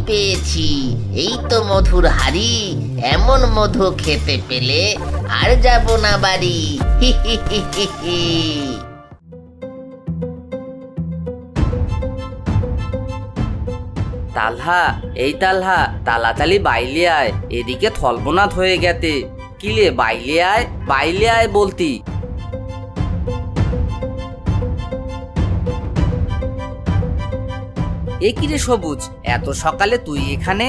পেয়েছি, এই তো মধুর হাড়ি। এমন মধু খেতে পেলে আর যাব না বাড়ি। হি হি হি হি হি। তালহা, এই তালহা, তাড়াতাড়ি বাইলে আয়, এদিকে থলবনাথ হয়ে গেতে। কিলে বাইলে আয় বলতি। এ কি রে সবুজ, এত সকালে তুই এখানে?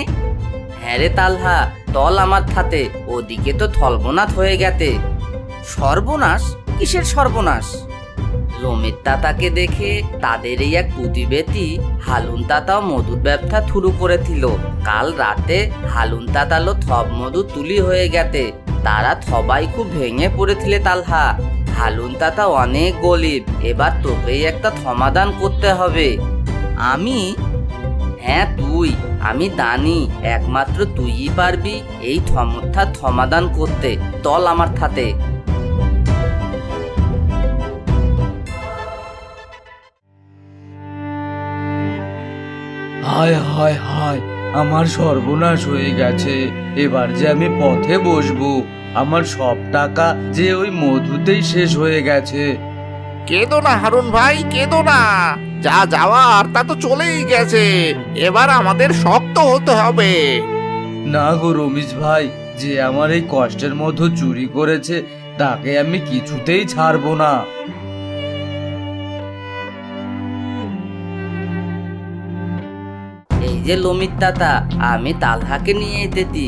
হ্যাঁ রে তালহা, তল আমার থাতে, ওদিকে তো থলবনাথ হয়ে গেতে। সর্বনাশ? কিসের সর্বনাশ? রমিত তাতাকে দেখে তাদের এই এক প্রতিবেশী হালুন তাতাও মধুর ব্যবসা শুরু করেছিল। কাল রাতে হালুন তাতালো থব মধু তুলি হয়ে গেতে। তারা সবাই খুব ভেঙে পড়েছিলে তালহা। হালুন তাতা অনেক গরিব, এবার তোকেই একটা সমাধান করতে হবে। আমি? হ্যাঁ তুই, আমি জানি একমাত্র তুইই পারবি এই সমস্যার সমাধান করতে। চল আমার সাথে। হায় হায় হায়, আমার সর্বনাশ হয়ে গেছে। এবার যে আমি পথে বসবো, আমার সব টাকা যে ওই মধুতেই শেষ হয়ে গেছে। কেঁদো না হারুন ভাই, কেঁদো না। যা যাওয়ার তা তো চলেই গেছে, এবার আমাদের শক্ত হতে হবে। না গো রমেশ ভাই, যে আমার এই কষ্টের মধু চুরি করেছে তাকে আমি কিছুতেই ছাড়বো না। এই যে লমিত তাতা, আমি তালহাকে নিয়ে এসেছি।